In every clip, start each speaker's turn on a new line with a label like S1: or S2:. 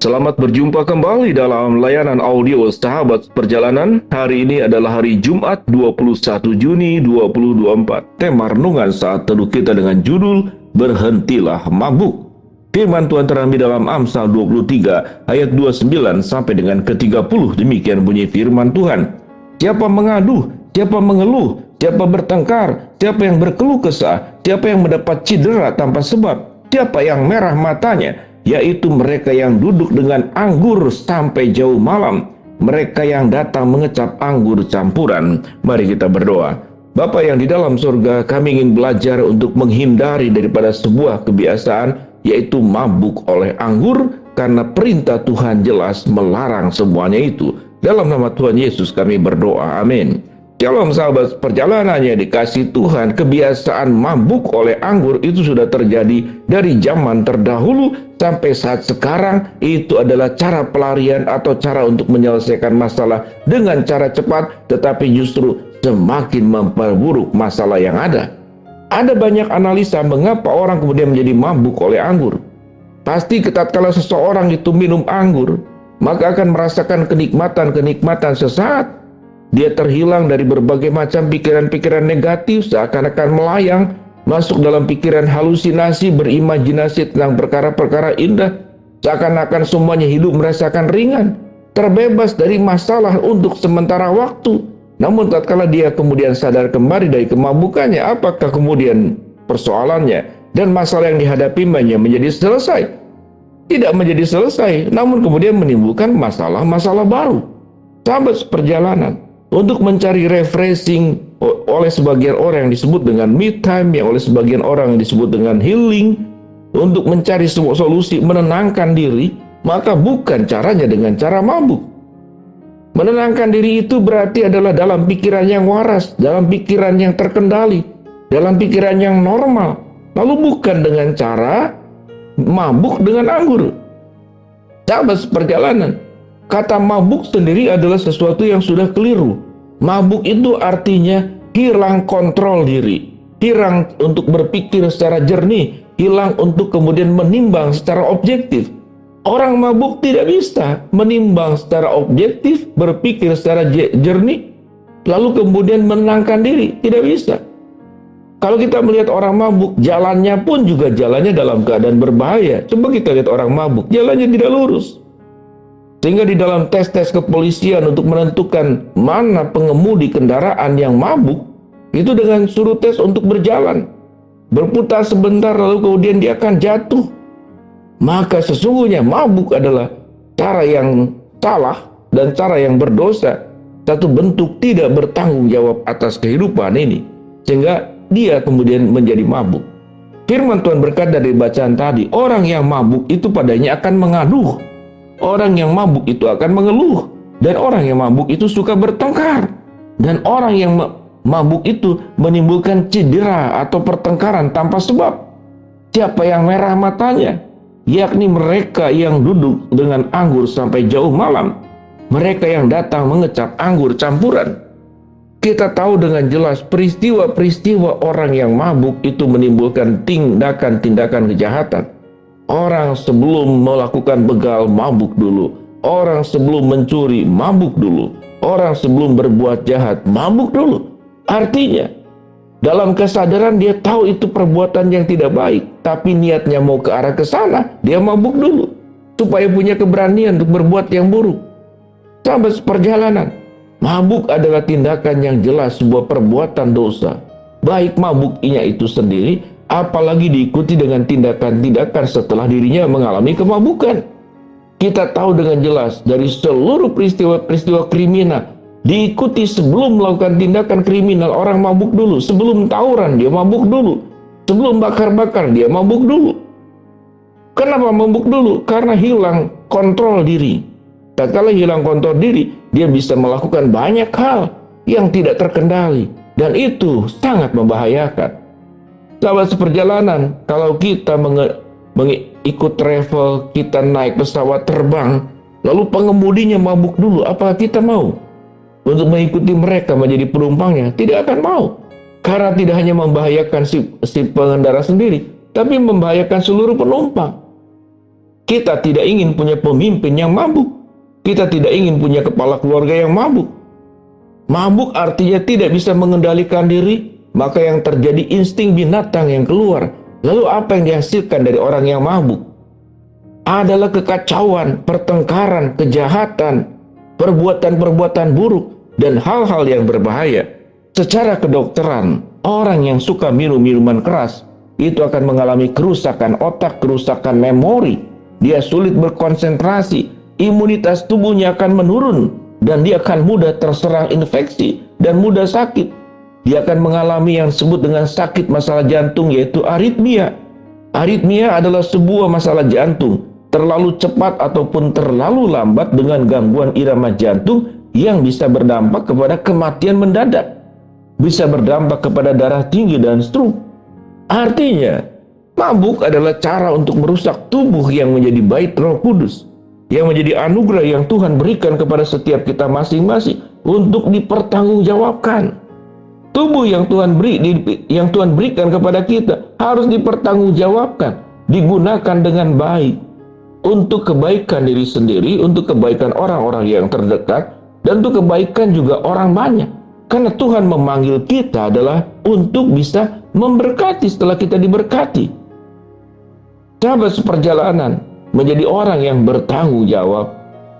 S1: Selamat berjumpa kembali dalam layanan audio Sahabat Perjalanan. Hari ini adalah hari Jumat 21 Juni 2024. Tema renungan saat teduh kita dengan judul Berhentilah Mabuk. Firman Tuhan terambil dalam Amsal 23 ayat 29 sampai dengan ke-30. Demikian bunyi firman Tuhan. Siapa mengaduh, siapa mengeluh, siapa bertengkar, siapa yang berkeluh kesah, siapa yang mendapat cedera tanpa sebab, siapa yang merah matanya, yaitu mereka yang duduk dengan anggur sampai jauh malam, mereka yang datang mengecap anggur campuran. Mari kita berdoa. Bapa yang di dalam surga, kami ingin belajar untuk menghindari daripada sebuah kebiasaan, yaitu mabuk oleh anggur, karena perintah Tuhan jelas melarang semuanya itu. Dalam nama Tuhan Yesus kami berdoa, amin. Shalom sahabat perjalanannya dikasih Tuhan. Kebiasaan mabuk oleh anggur itu sudah terjadi dari zaman terdahulu sampai saat sekarang. Itu adalah cara pelarian atau cara untuk menyelesaikan masalah dengan cara cepat, tetapi justru semakin memperburuk masalah yang ada. Ada banyak analisa mengapa orang kemudian menjadi mabuk oleh anggur. Pasti tatkala seseorang itu minum anggur, maka akan merasakan kenikmatan sesaat. Dia terhilang dari berbagai macam pikiran-pikiran negatif, seakan-akan melayang, masuk dalam pikiran halusinasi, berimajinasi tentang perkara-perkara indah, seakan-akan semuanya hidup merasakan ringan, terbebas dari masalah untuk sementara waktu. Namun tatkala dia kemudian sadar kembali dari kemabukannya, apakah kemudian persoalannya dan masalah yang dihadapinya menjadi selesai? Tidak menjadi selesai, namun kemudian menimbulkan masalah-masalah baru. Sahabat perjalanan, untuk mencari refreshing oleh sebagian orang yang disebut dengan me time, yang oleh sebagian orang yang disebut dengan healing, untuk mencari sebuah solusi menenangkan diri, maka bukan caranya dengan cara mabuk. Menenangkan diri itu berarti adalah dalam pikiran yang waras, dalam pikiran yang terkendali, dalam pikiran yang normal, lalu bukan dengan cara mabuk dengan anggur. Sahabat perjalanan, kata mabuk sendiri adalah sesuatu yang sudah keliru. Mabuk itu artinya hilang kontrol diri, hilang untuk berpikir secara jernih, hilang untuk kemudian menimbang secara objektif. Orang mabuk tidak bisa menimbang secara objektif, berpikir secara jernih, lalu kemudian menenangkan diri. Tidak bisa. Kalau kita melihat orang mabuk, jalannya pun juga jalannya dalam keadaan berbahaya. Coba kita lihat orang mabuk, jalannya tidak lurus. Sehingga di dalam tes-tes kepolisian untuk menentukan mana pengemudi kendaraan yang mabuk, itu dengan suruh tes untuk berjalan, berputar sebentar lalu kemudian dia akan jatuh. Maka sesungguhnya mabuk adalah cara yang salah dan cara yang berdosa, satu bentuk tidak bertanggung jawab atas kehidupan ini, sehingga dia kemudian menjadi mabuk. Firman Tuhan berkata dari bacaan tadi, orang yang mabuk itu padanya akan mengaduh. Orang yang mabuk itu akan mengeluh, dan orang yang mabuk itu suka bertengkar, dan orang yang mabuk itu menimbulkan cedera atau pertengkaran tanpa sebab. Siapa yang merah matanya? Yakni mereka yang duduk dengan anggur sampai jauh malam, mereka yang datang mengecap anggur campuran. Kita tahu dengan jelas peristiwa-peristiwa orang yang mabuk itu menimbulkan tindakan-tindakan kejahatan. Orang sebelum melakukan begal mabuk dulu. Orang sebelum mencuri mabuk dulu. Orang sebelum berbuat jahat mabuk dulu. Artinya, dalam kesadaran dia tahu itu perbuatan yang tidak baik, tapi niatnya mau ke arah ke sana, dia mabuk dulu supaya punya keberanian untuk berbuat yang buruk. Sahabat perjalanan, mabuk adalah tindakan yang jelas sebuah perbuatan dosa. Baik mabuknya itu sendiri, apalagi diikuti dengan tindakan-tindakan setelah dirinya mengalami kemabukan. Kita tahu dengan jelas dari seluruh peristiwa-peristiwa kriminal, diikuti sebelum melakukan tindakan kriminal, orang mabuk dulu. Sebelum tawuran dia mabuk dulu. Sebelum bakar-bakar dia mabuk dulu. Kenapa mabuk dulu? Karena hilang kontrol diri. Tatkala hilang kontrol diri, dia bisa melakukan banyak hal yang tidak terkendali, dan itu sangat membahayakan. Sahabat seperjalanan, kalau kita mengikut travel, kita naik pesawat terbang, lalu pengemudinya mabuk dulu, apakah kita mau untuk mengikuti mereka menjadi penumpangnya? Tidak akan mau. Karena tidak hanya membahayakan si pengendara sendiri, tapi membahayakan seluruh penumpang. Kita tidak ingin punya pemimpin yang mabuk. Kita tidak ingin punya kepala keluarga yang mabuk. Mabuk artinya tidak bisa mengendalikan diri, maka yang terjadi insting binatang yang keluar. Lalu apa yang dihasilkan dari orang yang mabuk? Adalah kekacauan, pertengkaran, kejahatan, perbuatan-perbuatan buruk, dan hal-hal yang berbahaya. Secara kedokteran, orang yang suka minum minuman keras itu akan mengalami kerusakan otak, kerusakan memori. Dia sulit berkonsentrasi, imunitas tubuhnya akan menurun, dan dia akan mudah terserang infeksi dan mudah sakit. Dia akan mengalami yang disebut dengan sakit masalah jantung, yaitu aritmia. Aritmia adalah sebuah masalah jantung, terlalu cepat ataupun terlalu lambat dengan gangguan irama jantung yang bisa berdampak kepada kematian mendadak, bisa berdampak kepada darah tinggi dan stroke. Artinya, mabuk adalah cara untuk merusak tubuh yang menjadi bait Roh Kudus, yang menjadi anugerah yang Tuhan berikan kepada setiap kita masing-masing untuk dipertanggungjawabkan. Tubuh yang Tuhan berikan kepada kita harus dipertanggungjawabkan, digunakan dengan baik untuk kebaikan diri sendiri, untuk kebaikan orang-orang yang terdekat, dan untuk kebaikan juga orang banyak. Karena Tuhan memanggil kita adalah untuk bisa memberkati setelah kita diberkati. Sahabat seperjalanan, menjadi orang yang bertanggung jawab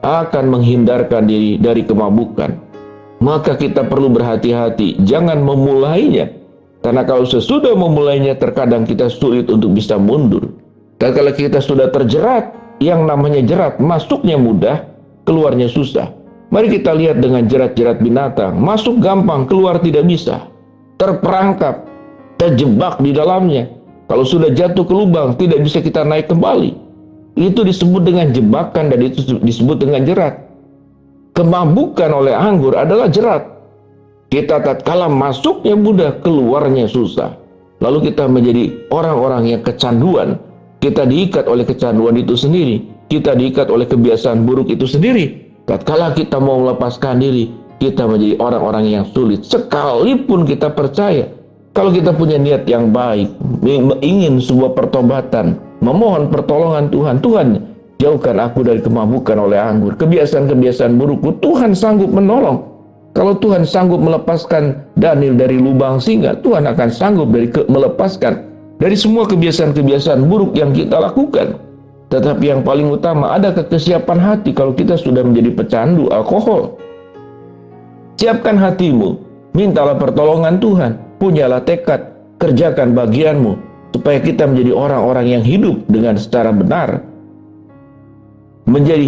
S1: akan menghindarkan diri dari kemabukan. Maka kita perlu berhati-hati, jangan memulainya. Karena kalau sesudah memulainya, terkadang kita sulit untuk bisa mundur. Dan kalau kita sudah terjerat, yang namanya jerat, masuknya mudah, keluarnya susah. Mari kita lihat dengan jerat-jerat binatang, masuk gampang, keluar tidak bisa. Terperangkap, terjebak di dalamnya. Kalau sudah jatuh ke lubang, tidak bisa kita naik kembali. Itu disebut dengan jebakan dan itu disebut dengan jerat. Kemabukan oleh anggur adalah jerat. Kita tatkala masuknya mudah, keluarnya susah. Lalu kita menjadi orang-orang yang kecanduan. Kita diikat oleh kecanduan itu sendiri. Kita diikat oleh kebiasaan buruk itu sendiri. Tatkala kita mau melepaskan diri, kita menjadi orang-orang yang sulit. Sekalipun kita percaya, kalau kita punya niat yang baik, ingin sebuah pertobatan, memohon pertolongan Tuhan, Tuhan jauhkan aku dari kemabukan oleh anggur, kebiasaan-kebiasaan burukku, Tuhan sanggup menolong. Kalau Tuhan sanggup melepaskan Daniel dari lubang singa, Tuhan akan sanggup melepaskan dari semua kebiasaan-kebiasaan buruk yang kita lakukan. Tetapi yang paling utama, ada kesiapan hati kalau kita sudah menjadi pecandu alkohol. Siapkan hatimu, mintalah pertolongan Tuhan, punyalah tekad, kerjakan bagianmu, supaya kita menjadi orang-orang yang hidup dengan secara benar. Menjadi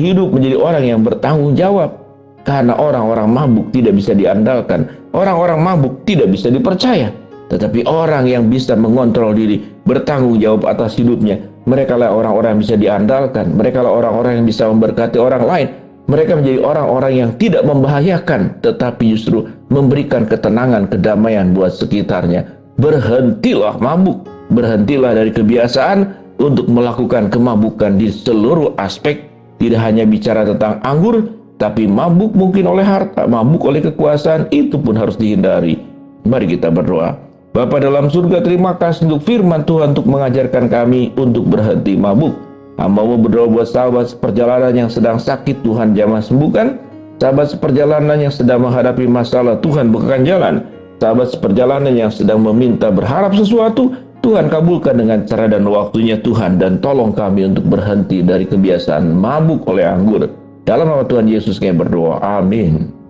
S1: orang yang bertanggung jawab. Karena orang-orang mabuk tidak bisa diandalkan, orang-orang mabuk tidak bisa dipercaya. Tetapi orang yang bisa mengontrol diri, bertanggung jawab atas hidupnya, mereka lah orang-orang yang bisa diandalkan. Mereka lah orang-orang yang bisa memberkati orang lain. Mereka menjadi orang-orang yang tidak membahayakan, tetapi justru memberikan ketenangan, kedamaian buat sekitarnya. Berhentilah mabuk, berhentilah dari kebiasaan untuk melakukan kemabukan di seluruh aspek. Tidak hanya bicara tentang anggur, tapi mabuk mungkin oleh harta, mabuk oleh kekuasaan, itu pun harus dihindari. Mari kita berdoa. Bapa dalam surga, terima kasih untuk firman Tuhan untuk mengajarkan kami untuk berhenti mabuk. Hamba-Mu berdoa buat sahabat seperjalanan yang sedang sakit, Tuhan jamah sembuhkan. Sahabat seperjalanan yang sedang menghadapi masalah, Tuhan bukakan jalan. Sahabat seperjalanan yang sedang meminta berharap sesuatu, Tuhan kabulkan dengan cara dan waktunya Tuhan. Dan tolong kami untuk berhenti dari kebiasaan mabuk oleh anggur. Dalam nama Tuhan Yesus kami berdoa. Amin.